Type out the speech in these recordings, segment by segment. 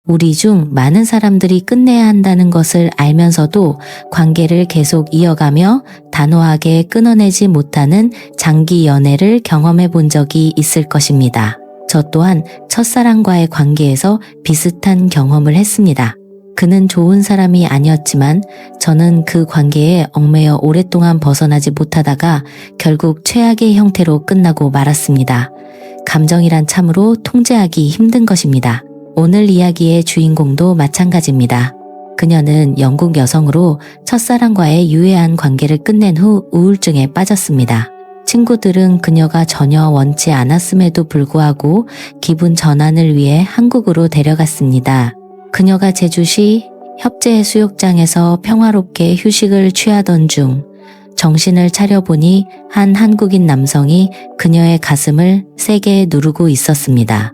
우리 중 많은 사람들이 끝내야 한다는 것을 알면서도 관계를 계속 이어가며 단호하게 끊어내지 못하는 장기 연애를 경험해 본 적이 있을 것입니다. 저 또한 첫사랑과의 관계에서 비슷한 경험을 했습니다. 그는 좋은 사람이 아니었지만 저는 그 관계에 얽매여 오랫동안 벗어나지 못하다가 결국 최악의 형태로 끝나고 말았습니다. 감정이란 참으로 통제하기 힘든 것입니다. 오늘 이야기의 주인공도 마찬가지입니다. 그녀는 영국 여성으로 첫사랑과의 유해한 관계를 끝낸 후 우울증에 빠졌습니다. 친구들은 그녀가 전혀 원치 않았음에도 불구하고 기분 전환을 위해 한국으로 데려갔습니다. 그녀가 제주시 협재해수욕장에서 평화롭게 휴식을 취하던 중 정신을 차려보니 한 한국인 남성이 그녀의 가슴을 세게 누르고 있었습니다.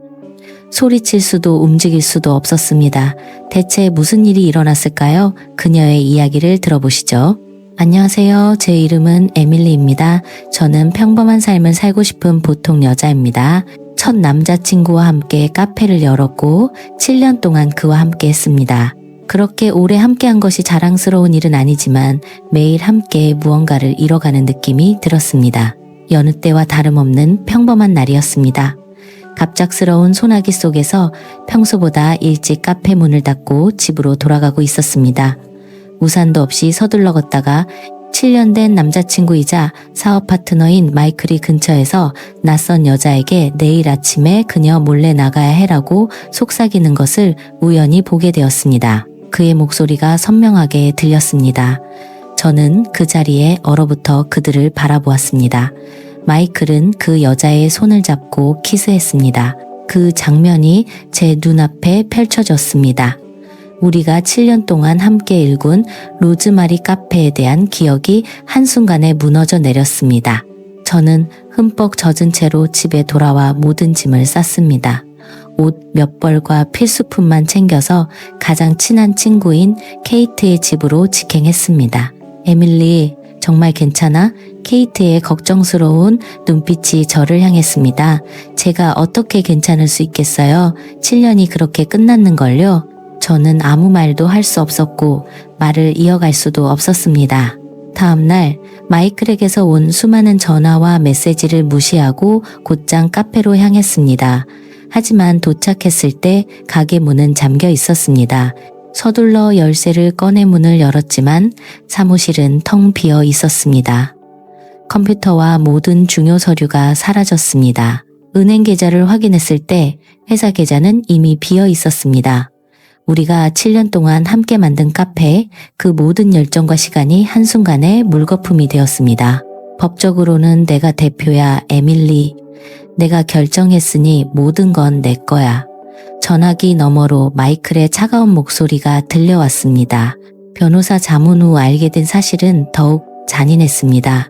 소리칠 수도 움직일 수도 없었습니다. 대체 무슨 일이 일어났을까요? 그녀의 이야기를 들어보시죠. 안녕하세요. 제 이름은 에밀리입니다. 저는 평범한 삶을 살고 싶은 보통 여자입니다. 첫 남자친구와 함께 카페를 열었고 7년 동안 그와 함께 했습니다. 그렇게 오래 함께한 것이 자랑스러운 일은 아니지만 매일 함께 무언가를 이뤄가는 느낌이 들었습니다. 여느 때와 다름없는 평범한 날이었습니다. 갑작스러운 소나기 속에서 평소보다 일찍 카페 문을 닫고 집으로 돌아가고 있었습니다. 우산도 없이 서둘러 걷다가 7년 된 남자친구이자 사업 파트너인 마이클이 근처에서 낯선 여자에게 내일 아침에 그녀 몰래 나가야 해라고 속삭이는 것을 우연히 보게 되었습니다. 그의 목소리가 선명하게 들렸습니다. 저는 그 자리에 얼어붙어 그들을 바라보았습니다. 마이클은 그 여자의 손을 잡고 키스했습니다. 그 장면이 제 눈앞에 펼쳐졌습니다. 우리가 7년 동안 함께 일군 로즈마리 카페에 대한 기억이 한순간에 무너져 내렸습니다. 저는 흠뻑 젖은 채로 집에 돌아와 모든 짐을 쌌습니다. 옷 몇 벌과 필수품만 챙겨서 가장 친한 친구인 케이트의 집으로 직행했습니다. 에밀리, 정말 괜찮아? 케이트의 걱정스러운 눈빛이 저를 향했습니다. 제가 어떻게 괜찮을 수 있겠어요? 7년이 그렇게 끝났는걸요? 저는 아무 말도 할 수 없었고 말을 이어갈 수도 없었습니다. 다음 날 마이클에게서 온 수많은 전화와 메시지를 무시하고 곧장 카페로 향했습니다. 하지만 도착했을 때 가게 문은 잠겨 있었습니다. 서둘러 열쇠를 꺼내 문을 열었지만 사무실은 텅 비어 있었습니다. 컴퓨터와 모든 중요 서류가 사라졌습니다. 은행 계좌를 확인했을 때 회사 계좌는 이미 비어 있었습니다. 우리가 7년 동안 함께 만든 카페에 그 모든 열정과 시간이 한순간에 물거품이 되었습니다. 법적으로는 내가 대표야, 에밀리. 내가 결정했으니 모든 건 내 거야. 전화기 너머로 마이클의 차가운 목소리가 들려왔습니다. 변호사 자문 후 알게 된 사실은 더욱 잔인했습니다.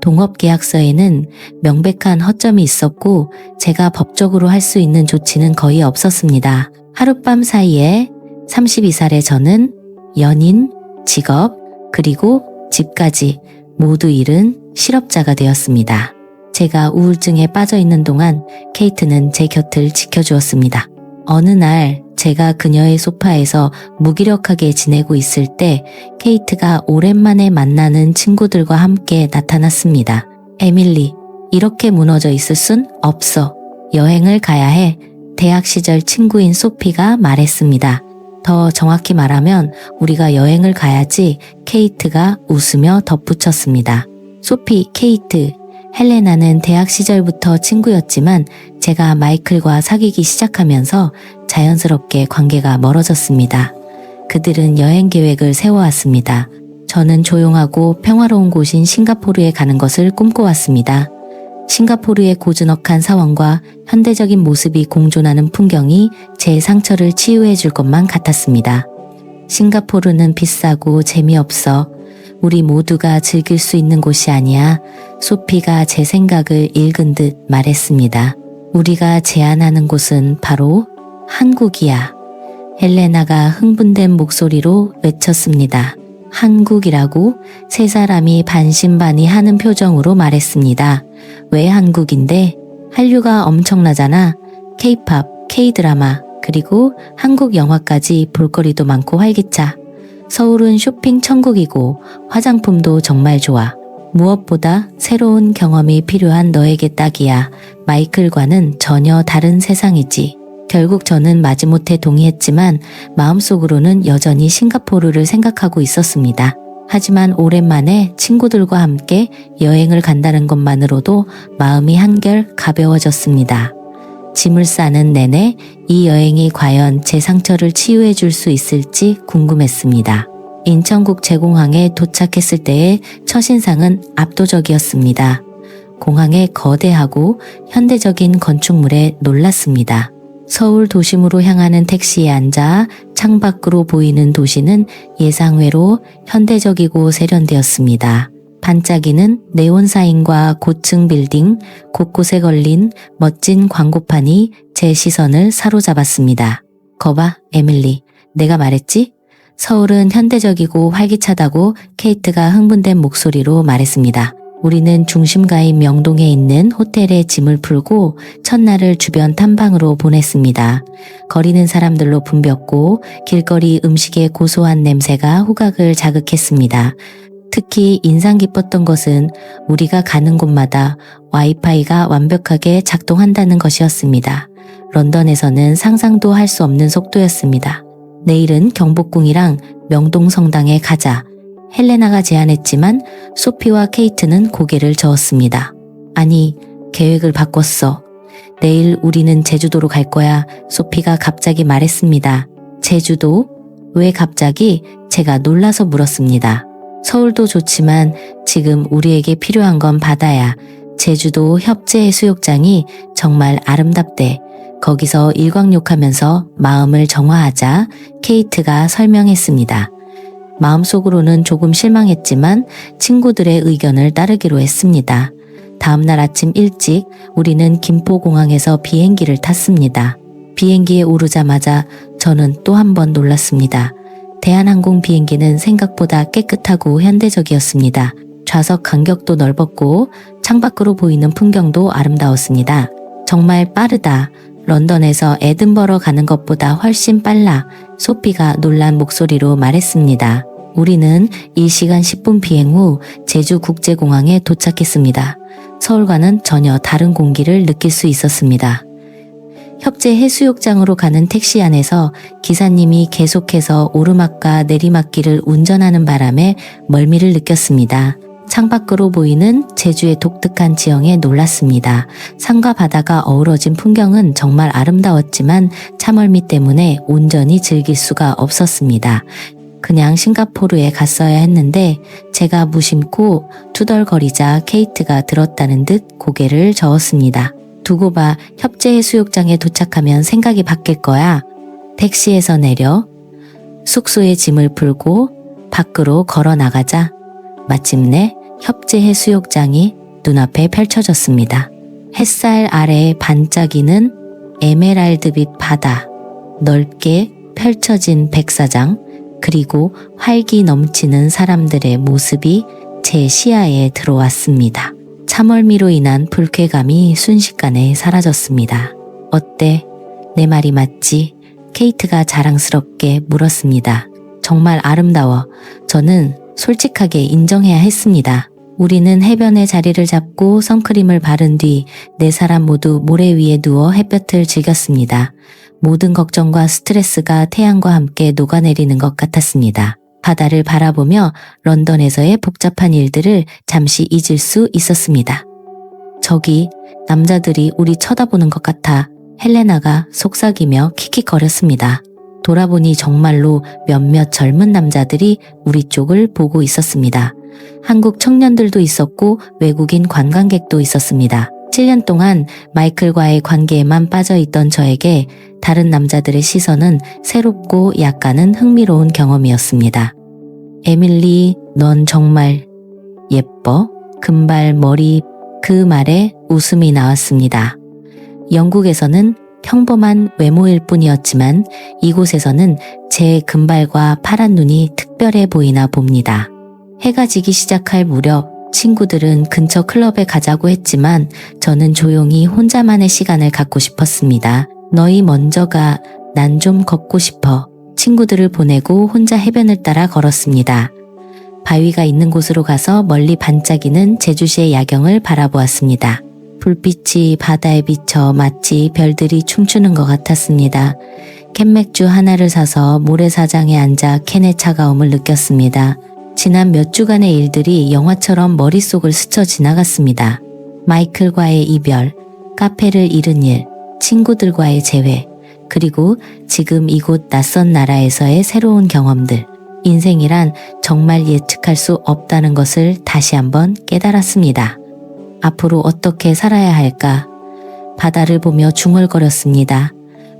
동업계약서에는 명백한 허점이 있었고 제가 법적으로 할 수 있는 조치는 거의 없었습니다. 하룻밤 사이에 32살의 저는 연인, 직업, 그리고 집까지 모두 잃은 실업자가 되었습니다. 제가 우울증에 빠져 있는 동안 케이트는 제 곁을 지켜주었습니다. 어느 날 제가 그녀의 소파에서 무기력하게 지내고 있을 때 케이트가 오랜만에 만나는 친구들과 함께 나타났습니다. 에밀리, 이렇게 무너져 있을 순 없어. 여행을 가야 해. 대학 시절 친구인 소피가 말했습니다. 더 정확히 말하면 우리가 여행을 가야지, 케이트가 웃으며 덧붙였습니다. 소피, 케이트, 헬레나는 대학 시절부터 친구였지만 제가 마이클과 사귀기 시작하면서 자연스럽게 관계가 멀어졌습니다. 그들은 여행 계획을 세워왔습니다. 저는 조용하고 평화로운 곳인 싱가포르에 가는 것을 꿈꿔왔습니다. 싱가포르의 고즈넉한 사원과 현대적인 모습이 공존하는 풍경이 제 상처를 치유해 줄 것만 같았습니다. 싱가포르는 비싸고 재미없어. 우리 모두가 즐길 수 있는 곳이 아니야. 소피가 제 생각을 읽은 듯 말했습니다. 우리가 제안하는 곳은 바로 한국이야. 헬레나가 흥분된 목소리로 외쳤습니다. 한국이라고? 세 사람이 반신반의하는 표정으로 말했습니다. 왜 한국인데? 한류가 엄청나잖아. K-팝, K-드라마, 그리고 한국 영화까지 볼거리도 많고 활기차. 서울은 쇼핑 천국이고 화장품도 정말 좋아. 무엇보다 새로운 경험이 필요한 너에게 딱이야. 마이클과는 전혀 다른 세상이지. 결국 저는 마지못해 동의했지만 마음속으로는 여전히 싱가포르를 생각하고 있었습니다. 하지만 오랜만에 친구들과 함께 여행을 간다는 것만으로도 마음이 한결 가벼워졌습니다. 짐을 싸는 내내 이 여행이 과연 제 상처를 치유해 줄 수 있을지 궁금했습니다. 인천국제공항에 도착했을 때의 첫인상은 압도적이었습니다. 공항의 거대하고 현대적인 건축물에 놀랐습니다. 서울 도심으로 향하는 택시에 앉아 창밖으로 보이는 도시는 예상외로 현대적이고 세련되었습니다. 반짝이는 네온 사인과 고층 빌딩, 곳곳에 걸린 멋진 광고판이 제 시선을 사로잡았습니다. 거봐, 에밀리. 내가 말했지? 서울은 현대적이고 활기차다고 케이트가 흥분된 목소리로 말했습니다. 우리는 중심가인 명동에 있는 호텔에 짐을 풀고 첫날을 주변 탐방으로 보냈습니다. 거리는 사람들로 붐볐고 길거리 음식의 고소한 냄새가 후각을 자극했습니다. 특히 인상 깊었던 것은 우리가 가는 곳마다 와이파이가 완벽하게 작동한다는 것이었습니다. 런던에서는 상상도 할 수 없는 속도였습니다. 내일은 경복궁이랑 명동 성당에 가자. 헬레나가 제안했지만 소피와 케이트는 고개를 저었습니다. 아니, 계획을 바꿨어. 내일 우리는 제주도로 갈 거야. 소피가 갑자기 말했습니다. 제주도? 왜 갑자기? 제가 놀라서 물었습니다. 서울도 좋지만 지금 우리에게 필요한 건 바다야. 제주도 협재해수욕장이 정말 아름답대. 거기서 일광욕하면서 마음을 정화하자. 케이트가 설명했습니다. 마음속으로는 조금 실망했지만 친구들의 의견을 따르기로 했습니다. 다음날 아침 일찍 우리는 김포공항에서 비행기를 탔습니다. 비행기에 오르자마자 저는 또 한 번 놀랐습니다. 대한항공 비행기는 생각보다 깨끗하고 현대적이었습니다. 좌석 간격도 넓었고 창밖으로 보이는 풍경도 아름다웠습니다. 정말 빠르다. 런던에서 에든버러 가는 것보다 훨씬 빨라. 소피가 놀란 목소리로 말했습니다. 우리는 1시간 10분 비행 후 제주국제공항에 도착했습니다. 서울과는 전혀 다른 공기를 느낄 수 있었습니다. 협재 해수욕장으로 가는 택시 안에서 기사님이 계속해서 오르막과 내리막길을 운전하는 바람에 멀미를 느꼈습니다. 창밖으로 보이는 제주의 독특한 지형에 놀랐습니다. 산과 바다가 어우러진 풍경은 정말 아름다웠지만 차멀미 때문에 온전히 즐길 수가 없었습니다. 그냥 싱가포르에 갔어야 했는데 제가 무심코 투덜거리자 케이트가 들었다는 듯 고개를 저었습니다. 두고 봐, 협재해수욕장에 도착하면 생각이 바뀔 거야. 택시에서 내려 숙소에 짐을 풀고 밖으로 걸어 나가자. 마침내 협재해수욕장이 눈앞에 펼쳐졌습니다. 햇살 아래에 반짝이는 에메랄드빛 바다, 넓게 펼쳐진 백사장, 그리고 활기 넘치는 사람들의 모습이 제 시야에 들어왔습니다. 차멀미로 인한 불쾌감이 순식간에 사라졌습니다. 어때? 내 말이 맞지? 케이트가 자랑스럽게 물었습니다. 정말 아름다워. 저는 솔직하게 인정해야 했습니다. 우리는 해변에 자리를 잡고 선크림을 바른 뒤 네 사람 모두 모래 위에 누워 햇볕을 즐겼습니다. 모든 걱정과 스트레스가 태양과 함께 녹아내리는 것 같았습니다. 바다를 바라보며 런던에서의 복잡한 일들을 잠시 잊을 수 있었습니다. 저기 남자들이 우리 쳐다보는 것 같아. 헬레나가 속삭이며 킥킥거렸습니다. 돌아보니 정말로 몇몇 젊은 남자들이 우리 쪽을 보고 있었습니다. 한국 청년들도 있었고 외국인 관광객도 있었습니다. 7년 동안 마이클과의 관계에만 빠져있던 저에게 다른 남자들의 시선은 새롭고 약간은 흥미로운 경험이었습니다. 에밀리, 넌 정말 예뻐? 금발 머리. 그 말에 웃음이 나왔습니다. 영국에서는 평범한 외모일 뿐이었지만 이곳에서는 제 금발과 파란 눈이 특별해 보이나 봅니다. 해가 지기 시작할 무렵 친구들은 근처 클럽에 가자고 했지만 저는 조용히 혼자만의 시간을 갖고 싶었습니다. 너희 먼저 가. 난 좀 걷고 싶어. 친구들을 보내고 혼자 해변을 따라 걸었습니다. 바위가 있는 곳으로 가서 멀리 반짝이는 제주시의 야경을 바라보았습니다. 불빛이 바다에 비쳐 마치 별들이 춤추는 것 같았습니다. 캔맥주 하나를 사서 모래사장에 앉아 캔의 차가움을 느꼈습니다. 지난 몇 주간의 일들이 영화처럼 머릿속을 스쳐 지나갔습니다. 마이클과의 이별, 카페를 잃은 일, 친구들과의 재회, 그리고 지금 이곳 낯선 나라에서의 새로운 경험들. 인생이란 정말 예측할 수 없다는 것을 다시 한번 깨달았습니다. 앞으로 어떻게 살아야 할까? 바다를 보며 중얼거렸습니다.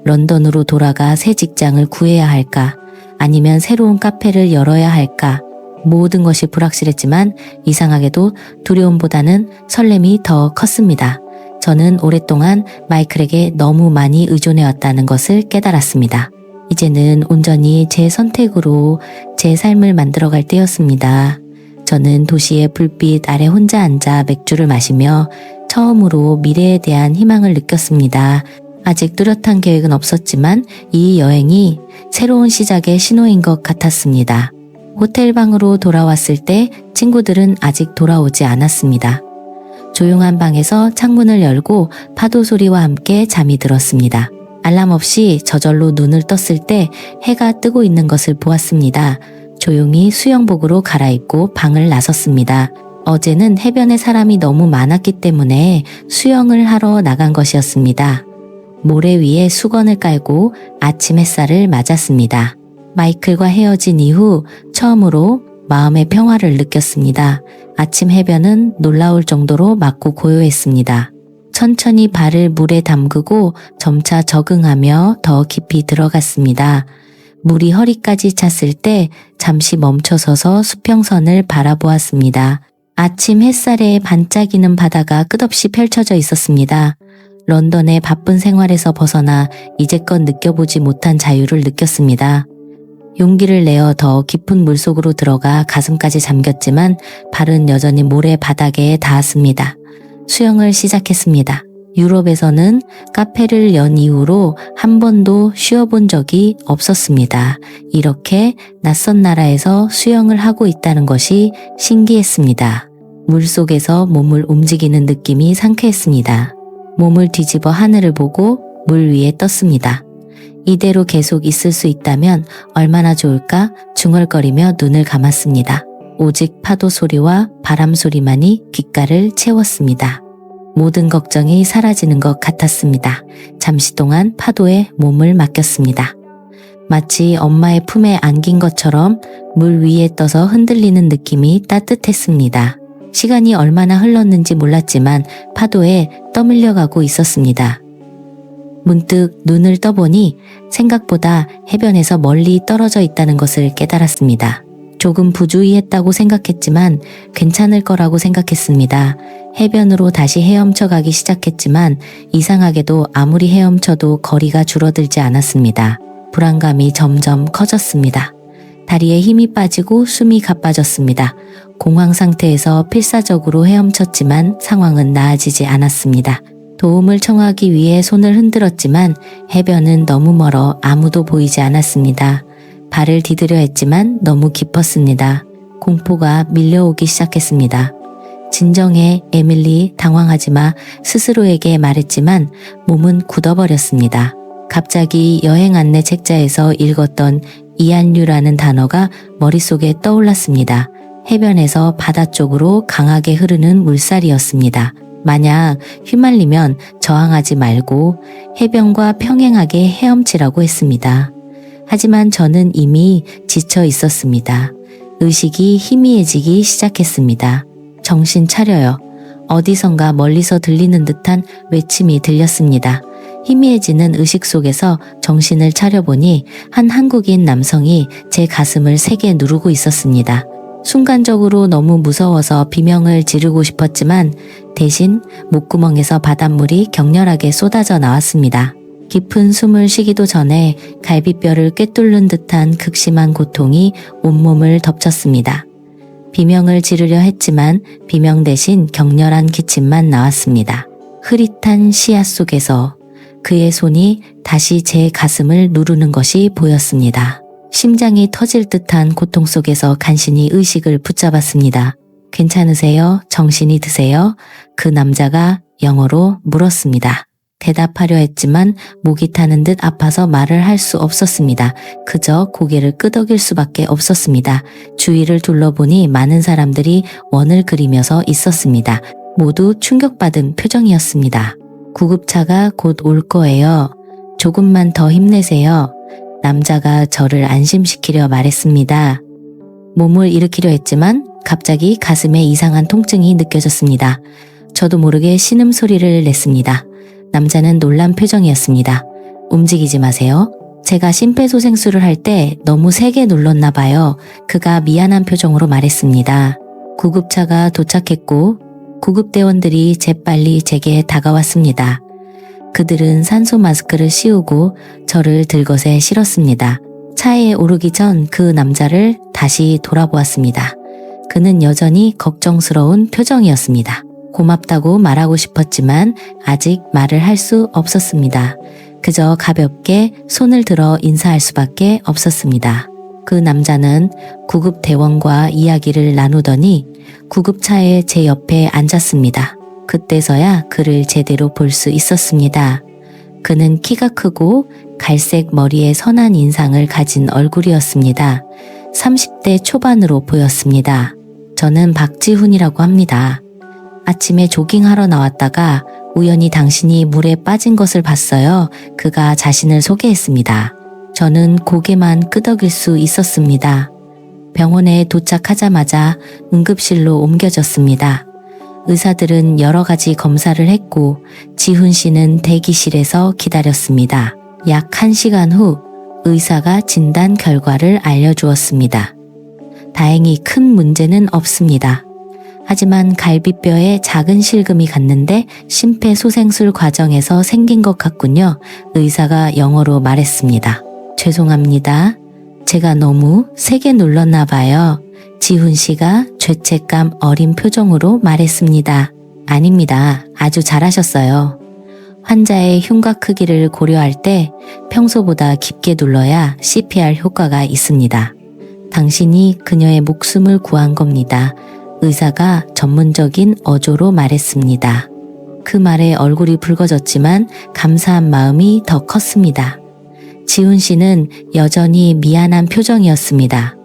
런던으로 돌아가 새 직장을 구해야 할까? 아니면 새로운 카페를 열어야 할까? 모든 것이 불확실했지만 이상하게도 두려움보다는 설렘이 더 컸습니다. 저는 오랫동안 마이클에게 너무 많이 의존해왔다는 것을 깨달았습니다. 이제는 온전히 제 선택으로 제 삶을 만들어갈 때였습니다. 저는 도시의 불빛 아래 혼자 앉아 맥주를 마시며 처음으로 미래에 대한 희망을 느꼈습니다. 아직 뚜렷한 계획은 없었지만 이 여행이 새로운 시작의 신호인 것 같았습니다. 호텔 방으로 돌아왔을 때 친구들은 아직 돌아오지 않았습니다. 조용한 방에서 창문을 열고 파도 소리와 함께 잠이 들었습니다. 알람 없이 저절로 눈을 떴을 때 해가 뜨고 있는 것을 보았습니다. 조용히 수영복으로 갈아입고 방을 나섰습니다. 어제는 해변에 사람이 너무 많았기 때문에 수영을 하러 나간 것이었습니다. 모래 위에 수건을 깔고 아침 햇살을 맞았습니다. 마이클과 헤어진 이후 처음으로 마음의 평화를 느꼈습니다. 아침 해변은 놀라울 정도로 맑고 고요했습니다. 천천히 발을 물에 담그고 점차 적응하며 더 깊이 들어갔습니다. 물이 허리까지 찼을 때 잠시 멈춰서서 수평선을 바라보았습니다. 아침 햇살에 반짝이는 바다가 끝없이 펼쳐져 있었습니다. 런던의 바쁜 생활에서 벗어나 이제껏 느껴보지 못한 자유를 느꼈습니다. 용기를 내어 더 깊은 물속으로 들어가 가슴까지 잠겼지만 발은 여전히 모래 바닥에 닿았습니다. 수영을 시작했습니다. 유럽에서는 카페를 연 이후로 한 번도 쉬어본 적이 없었습니다. 이렇게 낯선 나라에서 수영을 하고 있다는 것이 신기했습니다. 물속에서 몸을 움직이는 느낌이 상쾌했습니다. 몸을 뒤집어 하늘을 보고 물 위에 떴습니다. 이대로 계속 있을 수 있다면 얼마나 좋을까 중얼거리며 눈을 감았습니다. 오직 파도 소리와 바람 소리만이 귓가를 채웠습니다. 모든 걱정이 사라지는 것 같았습니다. 잠시 동안 파도에 몸을 맡겼습니다. 마치 엄마의 품에 안긴 것처럼 물 위에 떠서 흔들리는 느낌이 따뜻했습니다. 시간이 얼마나 흘렀는지 몰랐지만 파도에 떠밀려가고 있었습니다. 문득 눈을 떠보니 생각보다 해변에서 멀리 떨어져 있다는 것을 깨달았습니다. 조금 부주의했다고 생각했지만 괜찮을 거라고 생각했습니다. 해변으로 다시 헤엄쳐 가기 시작했지만 이상하게도 아무리 헤엄쳐도 거리가 줄어들지 않았습니다. 불안감이 점점 커졌습니다. 다리에 힘이 빠지고 숨이 가빠졌습니다. 공황 상태에서 필사적으로 헤엄쳤지만 상황은 나아지지 않았습니다. 도움을 청하기 위해 손을 흔들었지만 해변은 너무 멀어 아무도 보이지 않았습니다. 발을 디디려 했지만 너무 깊었습니다. 공포가 밀려오기 시작했습니다. 진정해, 에밀리, 당황하지 마 스스로에게 말했지만 몸은 굳어버렸습니다. 갑자기 여행 안내 책자에서 읽었던 이안류라는 단어가 머릿속에 떠올랐습니다. 해변에서 바다 쪽으로 강하게 흐르는 물살이었습니다. 만약 휘말리면 저항하지 말고 해변과 평행하게 헤엄치라고 했습니다. 하지만 저는 이미 지쳐 있었습니다. 의식이 희미해지기 시작했습니다. 정신 차려요. 어디선가 멀리서 들리는 듯한 외침이 들렸습니다. 희미해지는 의식 속에서 정신을 차려보니 한 한국인 남성이 제 가슴을 세게 누르고 있었습니다. 순간적으로 너무 무서워서 비명을 지르고 싶었지만 대신 목구멍에서 바닷물이 격렬하게 쏟아져 나왔습니다. 깊은 숨을 쉬기도 전에 갈비뼈를 꿰뚫는 듯한 극심한 고통이 온몸을 덮쳤습니다. 비명을 지르려 했지만 비명 대신 격렬한 기침만 나왔습니다. 흐릿한 시야 속에서 그의 손이 다시 제 가슴을 누르는 것이 보였습니다. 심장이 터질 듯한 고통 속에서 간신히 의식을 붙잡았습니다. 괜찮으세요? 정신이 드세요? 그 남자가 영어로 물었습니다. 대답하려 했지만 목이 타는 듯 아파서 말을 할 수 없었습니다. 그저 고개를 끄덕일 수밖에 없었습니다. 주위를 둘러보니 많은 사람들이 원을 그리면서 있었습니다. 모두 충격받은 표정이었습니다. 구급차가 곧 올 거예요. 조금만 더 힘내세요. 남자가 저를 안심시키려 말했습니다. 몸을 일으키려 했지만 갑자기 가슴에 이상한 통증이 느껴졌습니다. 저도 모르게 신음소리를 냈습니다. 남자는 놀란 표정이었습니다. 움직이지 마세요. 제가 심폐소생술을 할 때 너무 세게 눌렀나 봐요. 그가 미안한 표정으로 말했습니다. 구급차가 도착했고 구급대원들이 재빨리 제게 다가왔습니다. 그들은 산소 마스크를 씌우고 저를 들것에 실었습니다. 차에 오르기 전 그 남자를 다시 돌아보았습니다. 그는 여전히 걱정스러운 표정이었습니다. 고맙다고 말하고 싶었지만 아직 말을 할 수 없었습니다. 그저 가볍게 손을 들어 인사할 수밖에 없었습니다. 그 남자는 구급대원과 이야기를 나누더니 구급차에 제 옆에 앉았습니다. 그때서야 그를 제대로 볼 수 있었습니다. 그는 키가 크고 갈색 머리에 선한 인상을 가진 얼굴이었습니다. 30대 초반으로 보였습니다. 저는 박지훈이라고 합니다. 아침에 조깅하러 나왔다가 우연히 당신이 물에 빠진 것을 봤어요. 그가 자신을 소개했습니다. 저는 고개만 끄덕일 수 있었습니다. 병원에 도착하자마자 응급실로 옮겨졌습니다. 의사들은 여러 가지 검사를 했고 지훈 씨는 대기실에서 기다렸습니다. 약 1시간 후 의사가 진단 결과를 알려주었습니다. 다행히 큰 문제는 없습니다. 하지만 갈비뼈에 작은 실금이 갔는데 심폐소생술 과정에서 생긴 것 같군요. 의사가 영어로 말했습니다. 죄송합니다. 제가 너무 세게 눌렀나 봐요. 지훈 씨가 죄책감 어린 표정으로 말했습니다. 아닙니다. 아주 잘하셨어요. 환자의 흉곽 크기를 고려할 때 평소보다 깊게 눌러야 CPR 효과가 있습니다. 당신이 그녀의 목숨을 구한 겁니다. 의사가 전문적인 어조로 말했습니다. 그 말에 얼굴이 붉어졌지만 감사한 마음이 더 컸습니다. 지훈 씨는 여전히 미안한 표정이었습니다.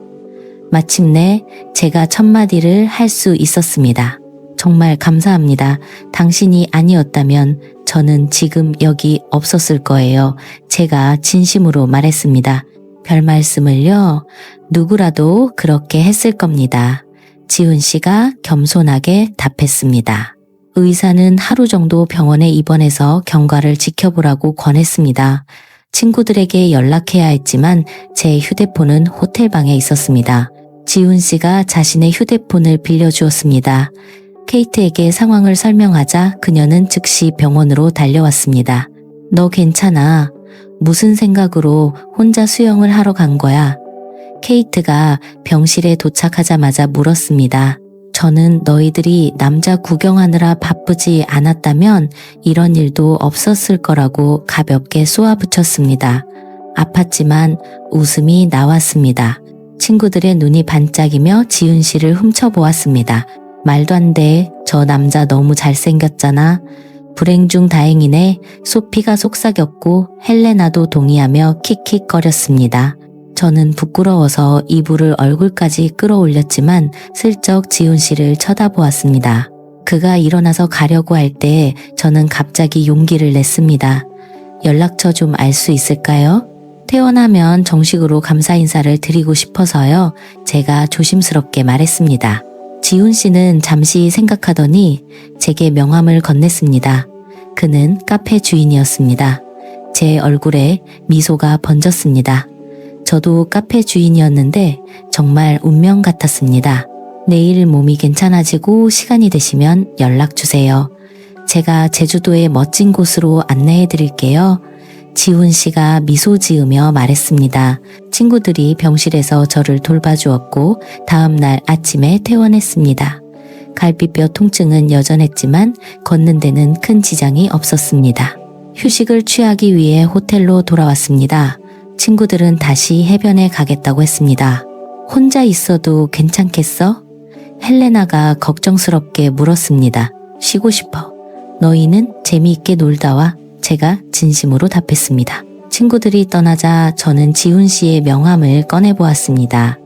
마침내 제가 첫마디를 할 수 있었습니다. 정말 감사합니다. 당신이 아니었다면 저는 지금 여기 없었을 거예요. 제가 진심으로 말했습니다. 별 말씀을요. 누구라도 그렇게 했을 겁니다. 지훈 씨가 겸손하게 답했습니다. 의사는 하루 정도 병원에 입원해서 경과를 지켜보라고 권했습니다. 친구들에게 연락해야 했지만 제 휴대폰은 호텔방에 있었습니다. 지훈 씨가 자신의 휴대폰을 빌려주었습니다. 케이트에게 상황을 설명하자 그녀는 즉시 병원으로 달려왔습니다. 너 괜찮아? 무슨 생각으로 혼자 수영을 하러 간 거야? 케이트가 병실에 도착하자마자 물었습니다. 저는 너희들이 남자 구경하느라 바쁘지 않았다면 이런 일도 없었을 거라고 가볍게 쏘아붙였습니다. 아팠지만 웃음이 나왔습니다. 친구들의 눈이 반짝이며 지훈 씨를 훔쳐보았습니다. 말도 안 돼. 저 남자 너무 잘생겼잖아. 불행 중 다행이네. 소피가 속삭였고 헬레나도 동의하며 킥킥거렸습니다. 저는 부끄러워서 이불을 얼굴까지 끌어올렸지만 슬쩍 지훈 씨를 쳐다보았습니다. 그가 일어나서 가려고 할 때 저는 갑자기 용기를 냈습니다. 연락처 좀 알 수 있을까요? 퇴원하면 정식으로 감사 인사를 드리고 싶어서요. 제가 조심스럽게 말했습니다. 지훈 씨는 잠시 생각하더니 제게 명함을 건넸습니다. 그는 카페 주인이었습니다. 제 얼굴에 미소가 번졌습니다. 저도 카페 주인이었는데 정말 운명 같았습니다. 내일 몸이 괜찮아지고 시간이 되시면 연락 주세요. 제가 제주도의 멋진 곳으로 안내해 드릴게요. 지훈 씨가 미소 지으며 말했습니다. 친구들이 병실에서 저를 돌봐주었고 다음 날 아침에 퇴원했습니다. 갈비뼈 통증은 여전했지만 걷는 데는 큰 지장이 없었습니다. 휴식을 취하기 위해 호텔로 돌아왔습니다. 친구들은 다시 해변에 가겠다고 했습니다. 혼자 있어도 괜찮겠어? 헬레나가 걱정스럽게 물었습니다. 쉬고 싶어. 너희는 재미있게 놀다 와. 제가 진심으로 답했습니다. 친구들이 떠나자 저는 지훈 씨의 명함을 꺼내보았습니다.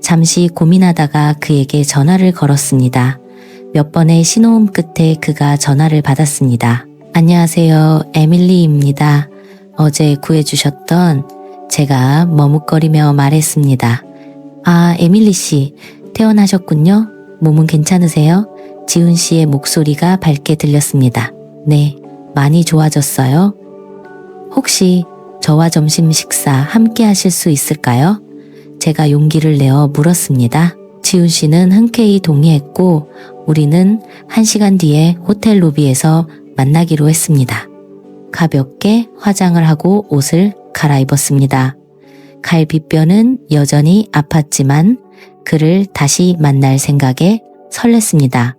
잠시 고민하다가 그에게 전화를 걸었습니다. 몇 번의 신호음 끝에 그가 전화를 받았습니다. 안녕하세요. 에밀리입니다. 어제 구해주셨던 제가 머뭇거리며 말했습니다. 아, 에밀리 씨, 퇴원하셨군요. 몸은 괜찮으세요? 지훈 씨의 목소리가 밝게 들렸습니다. 네, 많이 좋아졌어요. 혹시 저와 점심 식사 함께 하실 수 있을까요? 제가 용기를 내어 물었습니다. 지훈 씨는 흔쾌히 동의했고 우리는 1시간 뒤에 호텔 로비에서 만나기로 했습니다. 가볍게 화장을 하고 옷을 갈아입었습니다. 갈비뼈는 여전히 아팠지만 그를 다시 만날 생각에 설렜습니다.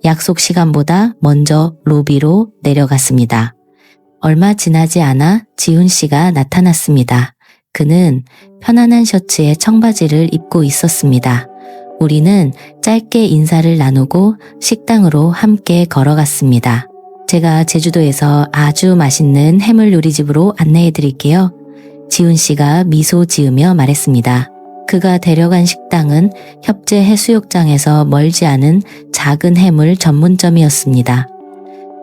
약속 시간보다 먼저 로비로 내려갔습니다. 얼마 지나지 않아 지훈 씨가 나타났습니다. 그는 편안한 셔츠에 청바지를 입고 있었습니다. 우리는 짧게 인사를 나누고 식당으로 함께 걸어갔습니다. 제가 제주도에서 아주 맛있는 해물 요리집으로 안내해 드릴게요. 지훈 씨가 미소 지으며 말했습니다. 그가 데려간 식당은 협재 해수욕장에서 멀지 않은 작은 해물 전문점이었습니다.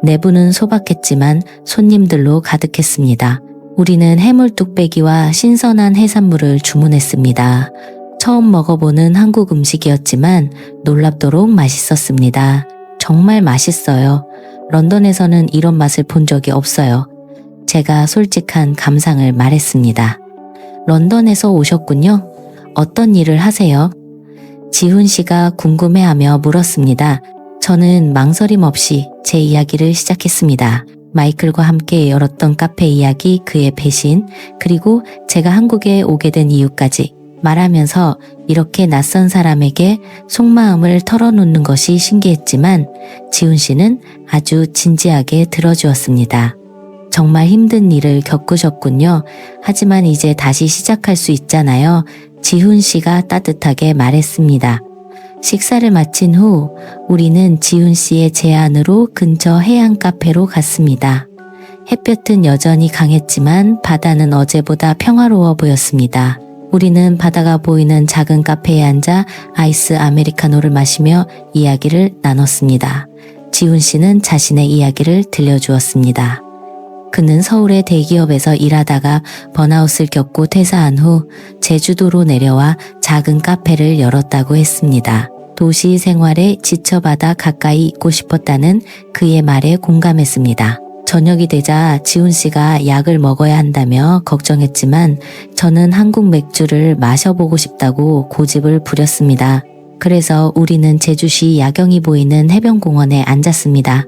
내부는 소박했지만 손님들로 가득했습니다. 우리는 해물 뚝배기와 신선한 해산물을 주문했습니다. 처음 먹어보는 한국 음식이었지만 놀랍도록 맛있었습니다. 정말 맛있어요. 런던에서는 이런 맛을 본 적이 없어요. 제가 솔직한 감상을 말했습니다. 런던에서 오셨군요. 어떤 일을 하세요? 지훈 씨가 궁금해하며 물었습니다. 저는 망설임 없이 제 이야기를 시작했습니다. 마이클과 함께 열었던 카페 이야기, 그의 배신, 그리고 제가 한국에 오게 된 이유까지 말하면서 이렇게 낯선 사람에게 속마음을 털어놓는 것이 신기했지만 지훈 씨는 아주 진지하게 들어주었습니다. 정말 힘든 일을 겪으셨군요. 하지만 이제 다시 시작할 수 있잖아요. 지훈 씨가 따뜻하게 말했습니다. 식사를 마친 후 우리는 지훈 씨의 제안으로 근처 해안 카페로 갔습니다. 햇볕은 여전히 강했지만 바다는 어제보다 평화로워 보였습니다. 우리는 바다가 보이는 작은 카페에 앉아 아이스 아메리카노를 마시며 이야기를 나눴습니다. 지훈 씨는 자신의 이야기를 들려주었습니다. 그는 서울의 대기업에서 일하다가 번아웃을 겪고 퇴사한 후 제주도로 내려와 작은 카페를 열었다고 했습니다. 도시 생활에 지쳐받아 가까이 있고 싶었다는 그의 말에 공감했습니다. 저녁이 되자 지훈 씨가 약을 먹어야 한다며 걱정했지만 저는 한국 맥주를 마셔보고 싶다고 고집을 부렸습니다. 그래서 우리는 제주시 야경이 보이는 해변공원에 앉았습니다.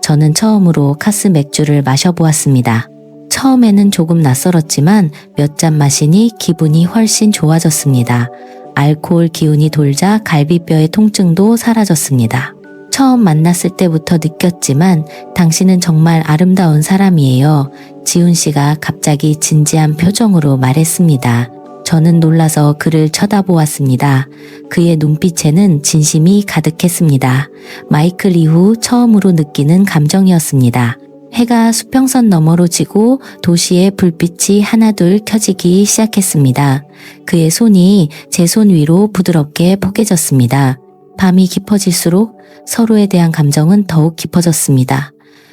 저는 처음으로 카스 맥주를 마셔보았습니다. 처음에는 조금 낯설었지만 몇 잔 마시니 기분이 훨씬 좋아졌습니다. 알코올 기운이 돌자 갈비뼈의 통증도 사라졌습니다. 처음 만났을 때부터 느꼈지만 당신은 정말 아름다운 사람이에요. 지훈 씨가 갑자기 진지한 표정으로 말했습니다. 저는 놀라서 그를 쳐다보았습니다. 그의 눈빛에는 진심이 가득했습니다. 마이클 이후 처음으로 느끼는 감정이었습니다. 해가 수평선 너머로 지고 도시의 불빛이 하나둘 켜지기 시작했습니다. 그의 손이 제 손 위로 부드럽게 포개졌습니다. 밤이 깊어질수록 서로에 대한 감정은 더욱 깊어졌습니다.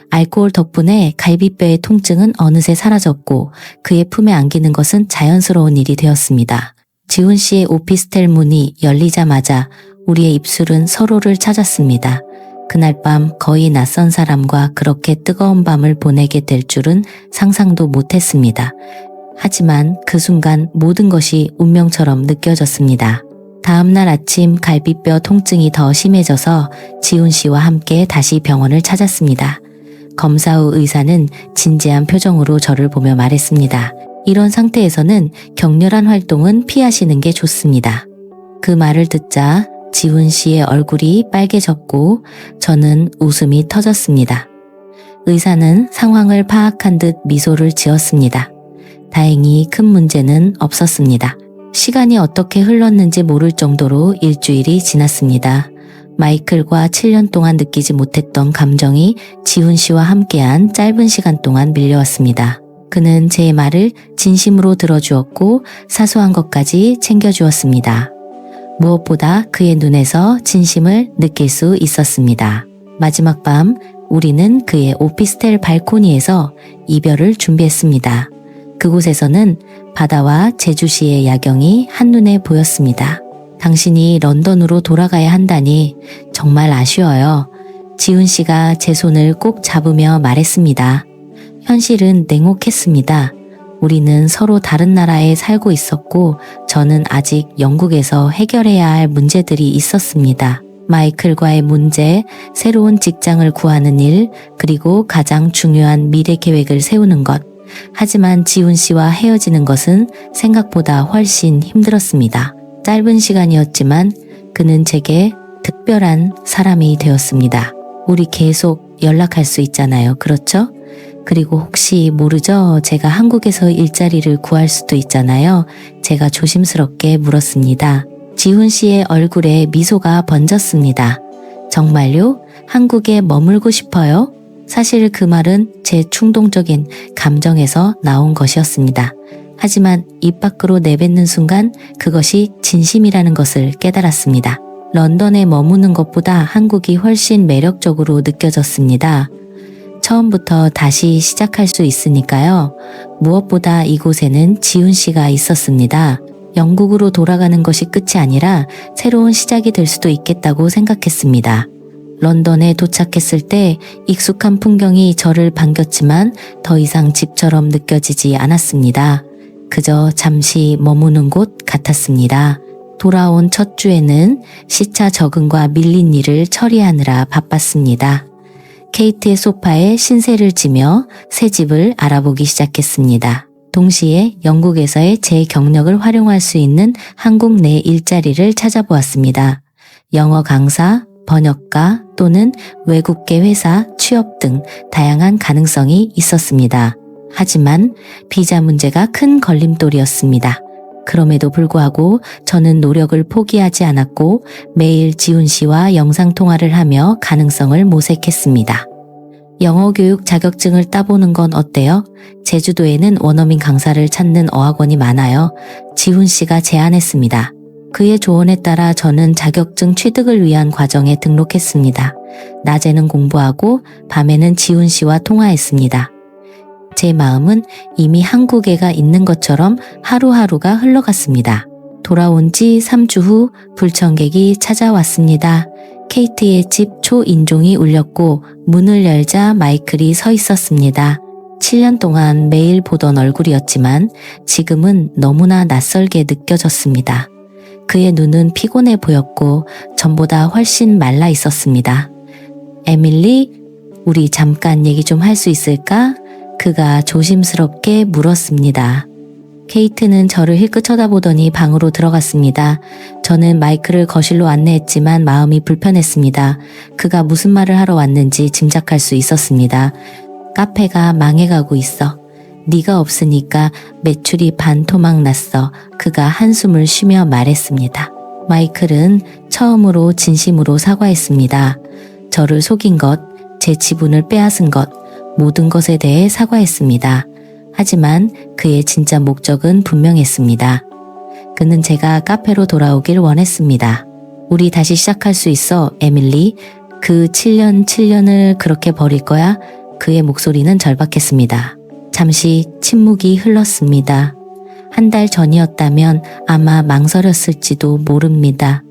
알코올 덕분에 갈비뼈의 통증은 어느새 사라졌고 그의 품에 안기는 것은 자연스러운 일이 되었습니다. 지훈 씨의 오피스텔 문이 열리자마자 우리의 입술은 서로를 찾았습니다. 그날 밤 거의 낯선 사람과 그렇게 뜨거운 밤을 보내게 될 줄은 상상도 못했습니다. 하지만 그 순간 모든 것이 운명처럼 느껴졌습니다. 다음날 아침 갈비뼈 통증이 더 심해져서 지훈 씨와 함께 다시 병원을 찾았습니다. 검사 후 의사는 진지한 표정으로 저를 보며 말했습니다. 이런 상태에서는 격렬한 활동은 피하시는 게 좋습니다. 그 말을 듣자 지훈 씨의 얼굴이 빨개졌고 저는 웃음이 터졌습니다. 의사는 상황을 파악한 듯 미소를 지었습니다. 다행히 큰 문제는 없었습니다. 시간이 어떻게 흘렀는지 모를 정도로 일주일이 지났습니다. 마이클과 7년 동안 느끼지 못했던 감정이 지훈 씨와 함께한 짧은 시간 동안 밀려왔습니다. 그는 제 말을 진심으로 들어주었고 사소한 것까지 챙겨주었습니다. 무엇보다 그의 눈에서 진심을 느낄 수 있었습니다. 마지막 밤 우리는 그의 오피스텔 발코니에서 이별을 준비했습니다. 그곳에서는 바다와 제주시의 야경이 한눈에 보였습니다. 당신이 런던으로 돌아가야 한다니 정말 아쉬워요. 지훈 씨가 제 손을 꼭 잡으며 말했습니다. 현실은 냉혹했습니다. 우리는 서로 다른 나라에 살고 있었고 저는 아직 영국에서 해결해야 할 문제들이 있었습니다. 마이클과의 문제, 새로운 직장을 구하는 일, 그리고 가장 중요한 미래 계획을 세우는 것. 하지만 지훈 씨와 헤어지는 것은 생각보다 훨씬 힘들었습니다. 짧은 시간이었지만 그는 제게 특별한 사람이 되었습니다. 우리 계속 연락할 수 있잖아요. 그렇죠? 그리고 혹시 모르죠? 제가 한국에서 일자리를 구할 수도 있잖아요. 제가 조심스럽게 물었습니다. 지훈 씨의 얼굴에 미소가 번졌습니다. 정말요? 한국에 머물고 싶어요? 사실 그 말은 제 충동적인 감정에서 나온 것이었습니다. 하지만 입 밖으로 내뱉는 순간 그것이 진심이라는 것을 깨달았습니다. 런던에 머무는 것보다 한국이 훨씬 매력적으로 느껴졌습니다. 처음부터 다시 시작할 수 있으니까요. 무엇보다 이곳에는 지훈 씨가 있었습니다. 영국으로 돌아가는 것이 끝이 아니라 새로운 시작이 될 수도 있겠다고 생각했습니다. 런던에 도착했을 때 익숙한 풍경이 저를 반겼지만 더 이상 집처럼 느껴지지 않았습니다. 그저 잠시 머무는 곳 같았습니다. 돌아온 첫 주에는 시차 적응과 밀린 일을 처리하느라 바빴습니다. 케이트의 소파에 신세를 지며 새 집을 알아보기 시작했습니다. 동시에 영국에서의 제 경력을 활용할 수 있는 한국 내 일자리를 찾아보았습니다. 영어 강사, 번역가 또는 외국계 회사 취업 등 다양한 가능성이 있었습니다. 하지만 비자 문제가 큰 걸림돌이었습니다. 그럼에도 불구하고 저는 노력을 포기하지 않았고 매일 지훈 씨와 영상통화를 하며 가능성을 모색했습니다. 영어 교육 자격증을 따보는 건 어때요? 제주도에는 원어민 강사를 찾는 어학원이 많아요. 지훈 씨가 제안했습니다. 그의 조언에 따라 저는 자격증 취득을 위한 과정에 등록했습니다. 낮에는 공부하고 밤에는 지훈 씨와 통화했습니다. 제 마음은 이미 한국에가 있는 것처럼 하루하루가 흘러갔습니다. 돌아온 지 3주 후 불청객이 찾아왔습니다. 케이트의 집 초인종이 울렸고 문을 열자 마이클이 서 있었습니다. 7년 동안 매일 보던 얼굴이었지만 지금은 너무나 낯설게 느껴졌습니다. 그의 눈은 피곤해 보였고 전보다 훨씬 말라 있었습니다. 에밀리, 우리 잠깐 얘기 좀 할 수 있을까? 그가 조심스럽게 물었습니다. 케이트는 저를 힐끗 쳐다보더니 방으로 들어갔습니다. 저는 마이클을 거실로 안내했지만 마음이 불편했습니다. 그가 무슨 말을 하러 왔는지 짐작할 수 있었습니다. 카페가 망해가고 있어. 네가 없으니까 매출이 반토막 났어. 그가 한숨을 쉬며 말했습니다. 마이클은 처음으로 진심으로 사과했습니다. 저를 속인 것, 제 지분을 빼앗은 것, 모든 것에 대해 사과했습니다. 하지만 그의 진짜 목적은 분명했습니다. 그는 제가 카페로 돌아오길 원했습니다. 우리 다시 시작할 수 있어, 에밀리. 그 7년을 그렇게 버릴 거야? 그의 목소리는 절박했습니다. 잠시 침묵이 흘렀습니다. 한 달 전이었다면 아마 망설였을지도 모릅니다.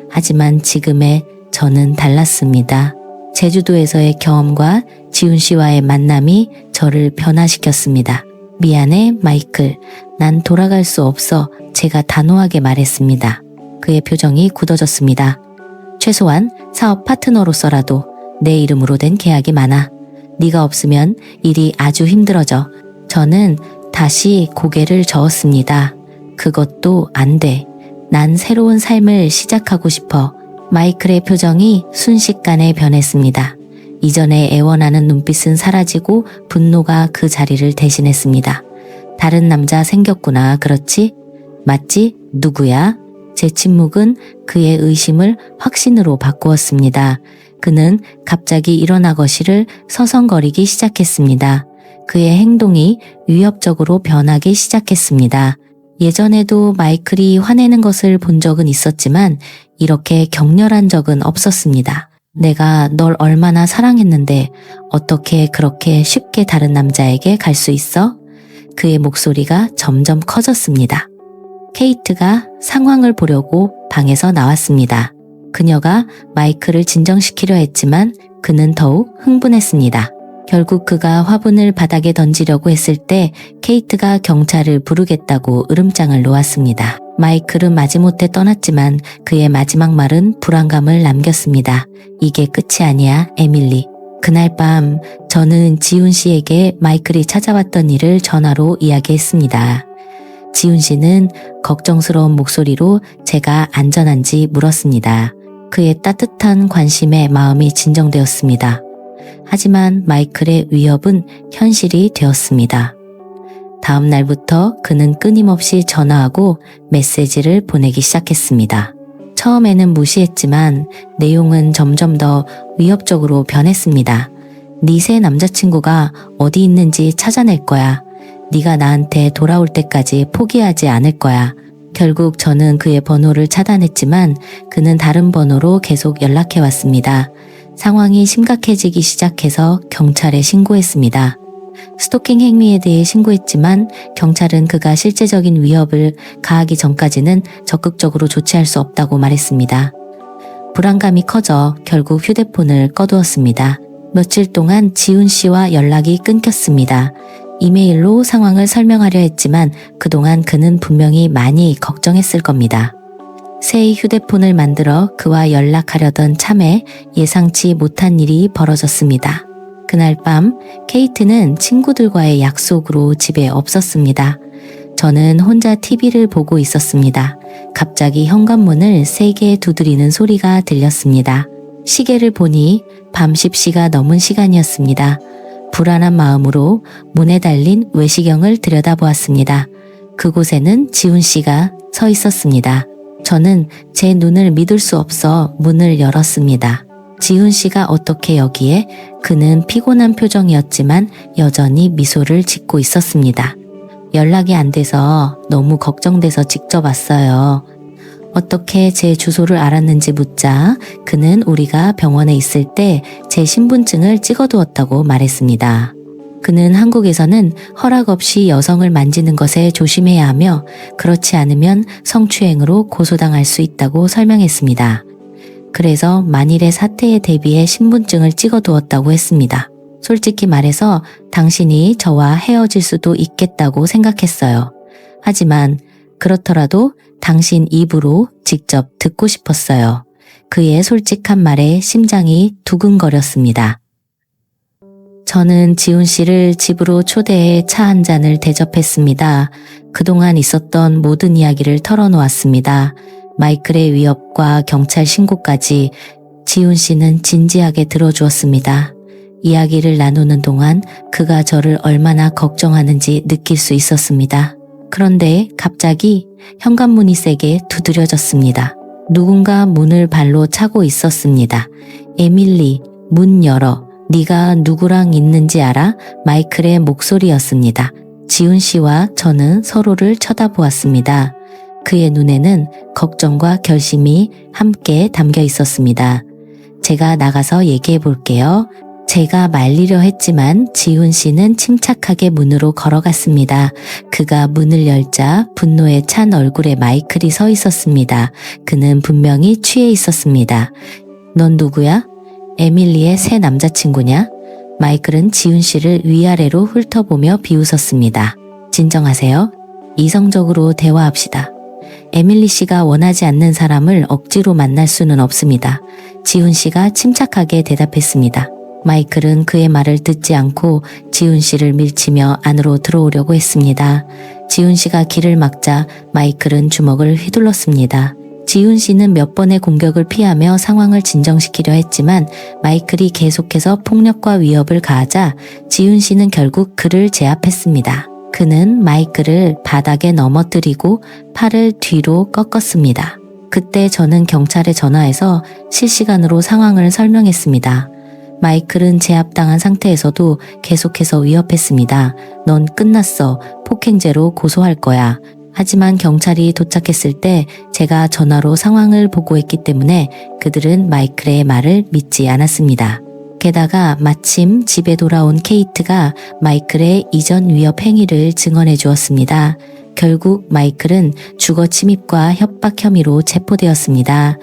하지만 지금의 저는 달랐습니다. 제주도에서의 경험과 지훈 씨와의 만남이 저를 변화시켰습니다. 미안해, 마이클. 난 돌아갈 수 없어. 제가 단호하게 말했습니다. 그의 표정이 굳어졌습니다. 최소한 사업 파트너로서라도 내 이름으로 된 계약이 많아. 네가 없으면 일이 아주 힘들어져. 저는 다시 고개를 저었습니다. 그것도 안 돼. 난 새로운 삶을 시작하고 싶어. 마이클의 표정이 순식간에 변했습니다. 이전에 애원하는 눈빛은 사라지고 분노가 그 자리를 대신했습니다. 다른 남자 생겼구나. 그렇지? 맞지? 누구야? 제 침묵은 그의 의심을 확신으로 바꾸었습니다. 그는 갑자기 일어나 거실을 서성거리기 시작했습니다. 그의 행동이 위협적으로 변하기 시작했습니다. 예전에도 마이클이 화내는 것을 본 적은 있었지만 이렇게 격렬한 적은 없었습니다. 내가 널 얼마나 사랑했는데 어떻게 그렇게 쉽게 다른 남자에게 갈 수 있어? 그의 목소리가 점점 커졌습니다. 케이트가 상황을 보려고 방에서 나왔습니다. 그녀가 마이클을 진정시키려 했지만 그는 더욱 흥분했습니다. 결국 그가 화분을 바닥에 던지려고 했을 때 케이트가 경찰을 부르겠다고 으름장을 놓았습니다. 마이클은 마지못해 떠났지만 그의 마지막 말은 불안감을 남겼습니다. 이게 끝이 아니야, 에밀리. 그날 밤 저는 지훈 씨에게 마이클이 찾아왔던 일을 전화로 이야기했습니다. 지훈 씨는 걱정스러운 목소리로 제가 안전한지 물었습니다. 그의 따뜻한 관심에 마음이 진정되었습니다. 하지만 마이클의 위협은 현실이 되었습니다. 다음 날부터 그는 끊임없이 전화하고 메시지를 보내기 시작했습니다. 처음에는 무시했지만 내용은 점점 더 위협적으로 변했습니다. 네 새 남자친구가 어디 있는지 찾아낼 거야. 네가 나한테 돌아올 때까지 포기하지 않을 거야. 결국 저는 그의 번호를 차단했지만 그는 다른 번호로 계속 연락해왔습니다. 상황이 심각해지기 시작해서 경찰에 신고했습니다. 스토킹 행위에 대해 신고했지만 경찰은 그가 실제적인 위협을 가하기 전까지는 적극적으로 조치할 수 없다고 말했습니다. 불안감이 커져 결국 휴대폰을 꺼두었습니다. 며칠 동안 지훈 씨와 연락이 끊겼습니다. 이메일로 상황을 설명하려 했지만 그동안 그는 분명히 많이 걱정했을 겁니다. 새 휴대폰을 만들어 그와 연락하려던 참에 예상치 못한 일이 벌어졌습니다. 그날 밤 케이트는 친구들과의 약속으로 집에 없었습니다. 저는 혼자 TV를 보고 있었습니다. 갑자기 현관문을 세게 두드리는 소리가 들렸습니다. 시계를 보니 밤 10시가 넘은 시간이었습니다. 불안한 마음으로 문에 달린 외시경을 들여다보았습니다. 그곳에는 지훈 씨가 서 있었습니다. 저는 제 눈을 믿을 수 없어 문을 열었습니다. 지훈 씨가 어떻게 여기에? 그는 피곤한 표정이었지만 여전히 미소를 짓고 있었습니다. 연락이 안 돼서 너무 걱정돼서 직접 왔어요. 어떻게 제 주소를 알았는지 묻자 그는 우리가 병원에 있을 때 제 신분증을 찍어두었다고 말했습니다. 그는 한국에서는 허락 없이 여성을 만지는 것에 조심해야 하며 그렇지 않으면 성추행으로 고소당할 수 있다고 설명했습니다. 그래서 만일의 사태에 대비해 신분증을 찍어두었다고 했습니다. 솔직히 말해서 당신이 저와 헤어질 수도 있겠다고 생각했어요. 하지만 그렇더라도 당신 입으로 직접 듣고 싶었어요. 그의 솔직한 말에 심장이 두근거렸습니다. 저는 지훈 씨를 집으로 초대해 차 한 잔을 대접했습니다. 그동안 있었던 모든 이야기를 털어놓았습니다. 마이클의 위협과 경찰 신고까지 지훈 씨는 진지하게 들어주었습니다. 이야기를 나누는 동안 그가 저를 얼마나 걱정하는지 느낄 수 있었습니다. 그런데 갑자기 현관문이 세게 두드려졌습니다. 누군가 문을 발로 차고 있었습니다. 에밀리, 문 열어. 네가 누구랑 있는지 알아? 마이클의 목소리였습니다. 지훈 씨와 저는 서로를 쳐다보았습니다. 그의 눈에는 걱정과 결심이 함께 담겨 있었습니다. 제가 나가서 얘기해 볼게요. 제가 말리려 했지만 지훈 씨는 침착하게 문으로 걸어갔습니다. 그가 문을 열자 분노에 찬 얼굴에 마이클이 서 있었습니다. 그는 분명히 취해 있었습니다. 넌 누구야? 에밀리의 새 남자친구냐? 마이클은 지훈 씨를 위아래로 훑어보며 비웃었습니다. 진정하세요. 이성적으로 대화합시다. 에밀리 씨가 원하지 않는 사람을 억지로 만날 수는 없습니다. 지훈 씨가 침착하게 대답했습니다. 마이클은 그의 말을 듣지 않고 지훈 씨를 밀치며 안으로 들어오려고 했습니다. 지훈 씨가 길을 막자 마이클은 주먹을 휘둘렀습니다. 지훈 씨는 몇 번의 공격을 피하며 상황을 진정시키려 했지만 마이클이 계속해서 폭력과 위협을 가하자 지훈 씨는 결국 그를 제압했습니다. 그는 마이클을 바닥에 넘어뜨리고 팔을 뒤로 꺾었습니다. 그때 저는 경찰에 전화해서 실시간으로 상황을 설명했습니다. 마이클은 제압당한 상태에서도 계속해서 위협했습니다. 넌 끝났어. 폭행죄로 고소할 거야. 하지만 경찰이 도착했을 때 제가 전화로 상황을 보고했기 때문에 그들은 마이클의 말을 믿지 않았습니다. 게다가 마침 집에 돌아온 케이트가 마이클의 이전 위협 행위를 증언해 주었습니다. 결국 마이클은 주거 침입과 협박 혐의로 체포되었습니다.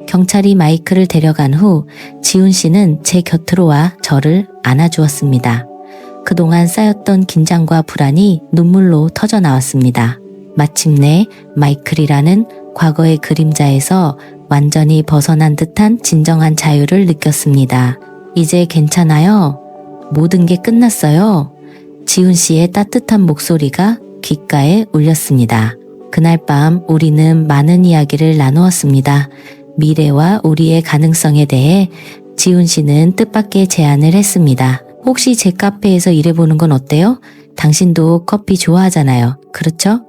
경찰이 마이클을 데려간 후 지훈 씨는 제 곁으로 와 저를 안아주었습니다. 그동안 쌓였던 긴장과 불안이 눈물로 터져 나왔습니다. 마침내 마이클이라는 과거의 그림자에서 완전히 벗어난 듯한 진정한 자유를 느꼈습니다. 이제 괜찮아요. 모든 게 끝났어요. 지훈 씨의 따뜻한 목소리가 귓가에 울렸습니다. 그날 밤 우리는 많은 이야기를 나누었습니다. 미래와 우리의 가능성에 대해 지훈 씨는 뜻밖의 제안을 했습니다. 혹시 제 카페에서 일해보는 건 어때요? 당신도 커피 좋아하잖아요. 그렇죠?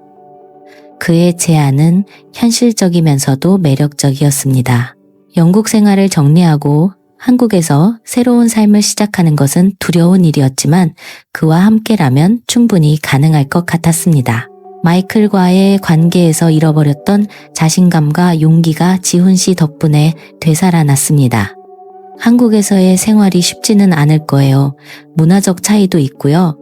그의 제안은 현실적이면서도 매력적이었습니다. 영국 생활을 정리하고 한국에서 새로운 삶을 시작하는 것은 두려운 일이었지만 그와 함께라면 충분히 가능할 것 같았습니다. 마이클과의 관계에서 잃어버렸던 자신감과 용기가 지훈 씨 덕분에 되살아났습니다. 한국에서의 생활이 쉽지는 않을 거예요. 문화적 차이도 있고요.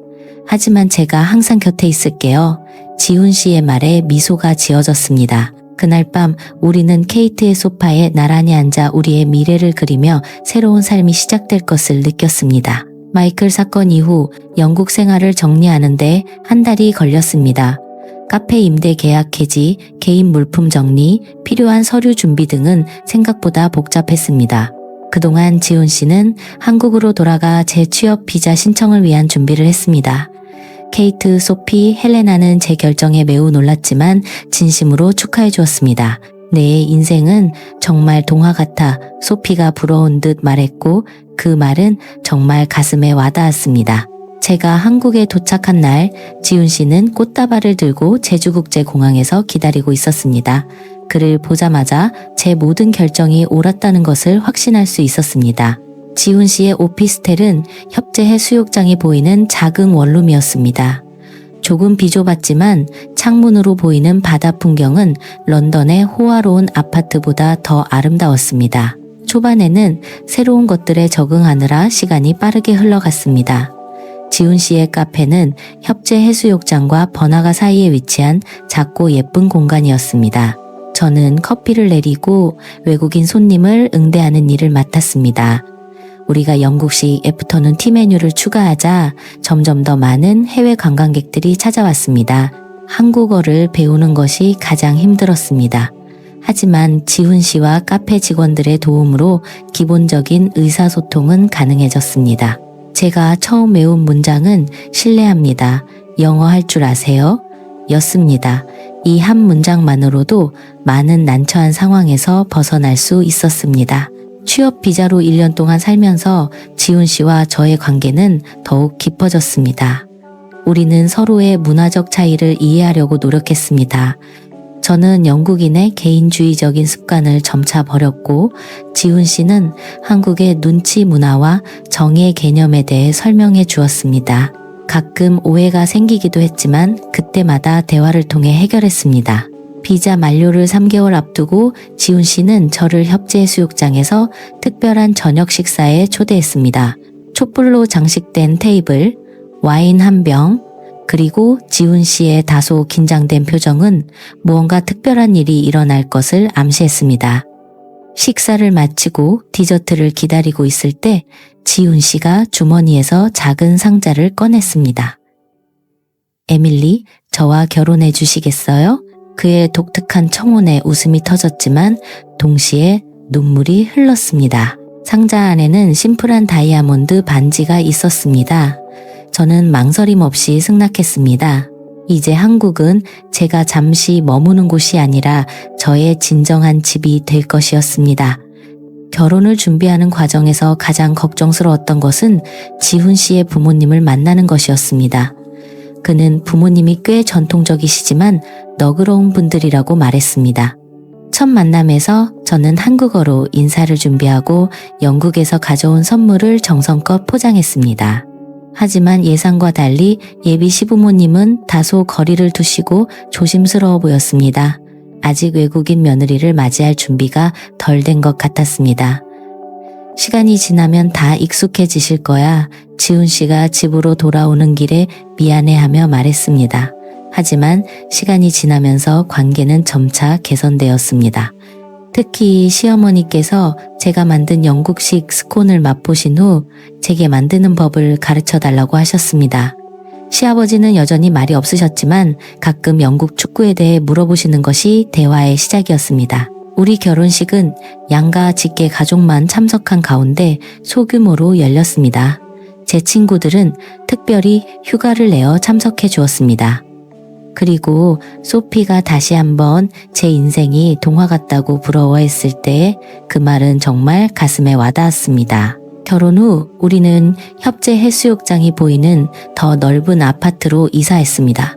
하지만 제가 항상 곁에 있을게요. 지훈 씨의 말에 미소가 지어졌습니다. 그날 밤 우리는 케이트의 소파에 나란히 앉아 우리의 미래를 그리며 새로운 삶이 시작될 것을 느꼈습니다. 마이클 사건 이후 영국 생활을 정리하는데 한 달이 걸렸습니다. 카페 임대 계약 해지, 개인 물품 정리, 필요한 서류 준비 등은 생각보다 복잡했습니다. 그동안 지훈 씨는 한국으로 돌아가 재취업 비자 신청을 위한 준비를 했습니다. 케이트, 소피, 헬레나는 제 결정에 매우 놀랐지만 진심으로 축하해 주었습니다. 내 인생은 정말 동화 같아. 소피가 부러운 듯 말했고 그 말은 정말 가슴에 와닿았습니다. 제가 한국에 도착한 날 지훈 씨는 꽃다발을 들고 제주국제공항에서 기다리고 있었습니다. 그를 보자마자 제 모든 결정이 옳았다는 것을 확신할 수 있었습니다. 지훈 씨의 오피스텔은 협재 해수욕장이 보이는 작은 원룸이었습니다. 조금 비좁았지만 창문으로 보이는 바다 풍경은 런던의 호화로운 아파트보다 더 아름다웠습니다. 초반에는 새로운 것들에 적응하느라 시간이 빠르게 흘러갔습니다. 지훈 씨의 카페는 협재 해수욕장과 번화가 사이에 위치한 작고 예쁜 공간이었습니다. 저는 커피를 내리고 외국인 손님을 응대하는 일을 맡았습니다. 우리가 영국식 애프터눈 티 메뉴를 추가하자 점점 더 많은 해외 관광객들이 찾아왔습니다. 한국어를 배우는 것이 가장 힘들었습니다. 하지만 지훈 씨와 카페 직원들의 도움으로 기본적인 의사소통은 가능해졌습니다. 제가 처음 외운 문장은 실례합니다. 영어 할 줄 아세요? 였습니다. 이 한 문장만으로도 많은 난처한 상황에서 벗어날 수 있었습니다. 취업 비자로 1년 동안 살면서 지훈 씨와 저의 관계는 더욱 깊어졌습니다. 우리는 서로의 문화적 차이를 이해하려고 노력했습니다. 저는 영국인의 개인주의적인 습관을 점차 버렸고 지훈 씨는 한국의 눈치 문화와 정의 개념에 대해 설명해 주었습니다. 가끔 오해가 생기기도 했지만 그때마다 대화를 통해 해결했습니다. 비자 만료를 3개월 앞두고 지훈 씨는 저를 협재해수욕장에서 특별한 저녁 식사에 초대했습니다. 촛불로 장식된 테이블, 와인 한 병, 그리고 지훈 씨의 다소 긴장된 표정은 무언가 특별한 일이 일어날 것을 암시했습니다. 식사를 마치고 디저트를 기다리고 있을 때 지훈 씨가 주머니에서 작은 상자를 꺼냈습니다. 에밀리, 저와 결혼해 주시겠어요? 그의 독특한 청혼에 웃음이 터졌지만 동시에 눈물이 흘렀습니다. 상자 안에는 심플한 다이아몬드 반지가 있었습니다. 저는 망설임 없이 승낙했습니다. 이제 한국은 제가 잠시 머무는 곳이 아니라 저의 진정한 집이 될 것이었습니다. 결혼을 준비하는 과정에서 가장 걱정스러웠던 것은 지훈 씨의 부모님을 만나는 것이었습니다. 그는 부모님이 꽤 전통적이시지만 너그러운 분들이라고 말했습니다. 첫 만남에서 저는 한국어로 인사를 준비하고 영국에서 가져온 선물을 정성껏 포장했습니다. 하지만 예상과 달리 예비 시부모님은 다소 거리를 두시고 조심스러워 보였습니다. 아직 외국인 며느리를 맞이할 준비가 덜 된 것 같았습니다. 시간이 지나면 다 익숙해지실 거야. 지훈 씨가 집으로 돌아오는 길에 미안해하며 말했습니다. 하지만 시간이 지나면서 관계는 점차 개선되었습니다. 특히 시어머니께서 제가 만든 영국식 스콘을 맛보신 후 제게 만드는 법을 가르쳐 달라고 하셨습니다. 시아버지는 여전히 말이 없으셨지만 가끔 영국 축구에 대해 물어보시는 것이 대화의 시작이었습니다. 우리 결혼식은 양가 직계 가족만 참석한 가운데 소규모로 열렸습니다. 제 친구들은 특별히 휴가를 내어 참석해 주었습니다. 그리고 소피가 다시 한번 제 인생이 동화 같다고 부러워했을 때 그 말은 정말 가슴에 와닿았습니다. 결혼 후 우리는 협재 해수욕장이 보이는 더 넓은 아파트로 이사했습니다.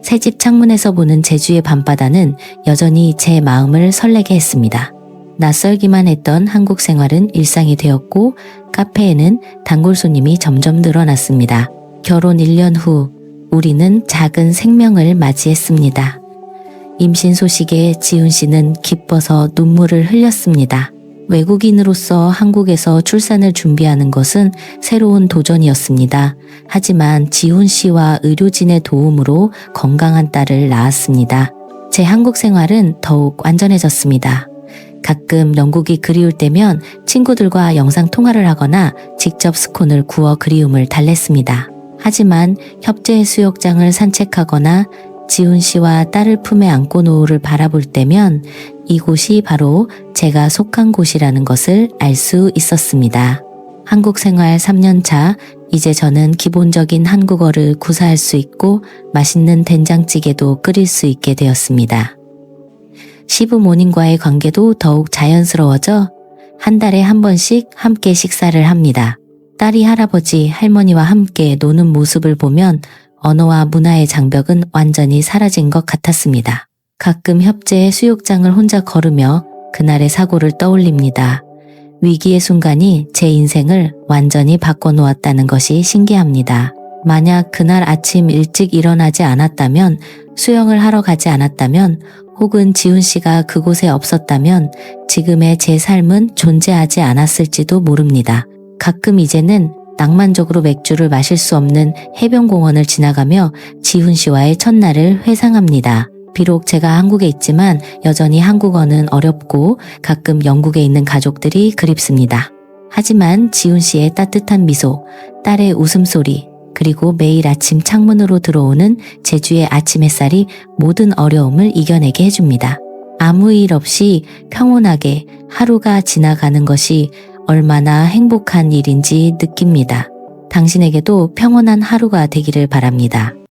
새집 창문에서 보는 제주의 밤바다는 여전히 제 마음을 설레게 했습니다. 낯설기만 했던 한국 생활은 일상이 되었고 카페에는 단골 손님이 점점 늘어났습니다. 결혼 1년 후 우리는 작은 생명을 맞이했습니다. 임신 소식에 지훈 씨는 기뻐서 눈물을 흘렸습니다. 외국인으로서 한국에서 출산을 준비하는 것은 새로운 도전이었습니다. 하지만 지훈 씨와 의료진의 도움으로 건강한 딸을 낳았습니다. 제 한국 생활은 더욱 완전해졌습니다. 가끔 영국이 그리울 때면 친구들과 영상 통화를 하거나 직접 스콘을 구워 그리움을 달랬습니다. 하지만 협재해수욕장을 산책하거나 지훈 씨와 딸을 품에 안고 노을을 바라볼 때면 이곳이 바로 제가 속한 곳이라는 것을 알 수 있었습니다. 한국 생활 3년 차, 이제 저는 기본적인 한국어를 구사할 수 있고 맛있는 된장찌개도 끓일 수 있게 되었습니다. 시부모님과의 관계도 더욱 자연스러워져 한 달에 한 번씩 함께 식사를 합니다. 딸이 할아버지, 할머니와 함께 노는 모습을 보면 언어와 문화의 장벽은 완전히 사라진 것 같았습니다. 가끔 협재의 수욕장을 혼자 걸으며 그날의 사고를 떠올립니다. 위기의 순간이 제 인생을 완전히 바꿔놓았다는 것이 신기합니다. 만약 그날 아침 일찍 일어나지 않았다면, 수영을 하러 가지 않았다면, 혹은 지훈 씨가 그곳에 없었다면 지금의 제 삶은 존재하지 않았을지도 모릅니다. 가끔 이제는 낭만적으로 맥주를 마실 수 없는 해변공원을 지나가며 지훈 씨와의 첫날을 회상합니다. 비록 제가 한국에 있지만 여전히 한국어는 어렵고 가끔 영국에 있는 가족들이 그립습니다. 하지만 지훈 씨의 따뜻한 미소, 딸의 웃음소리, 그리고 매일 아침 창문으로 들어오는 제주의 아침 햇살이 모든 어려움을 이겨내게 해줍니다. 아무 일 없이 평온하게 하루가 지나가는 것이 얼마나 행복한 일인지 느낍니다. 당신에게도 평온한 하루가 되기를 바랍니다.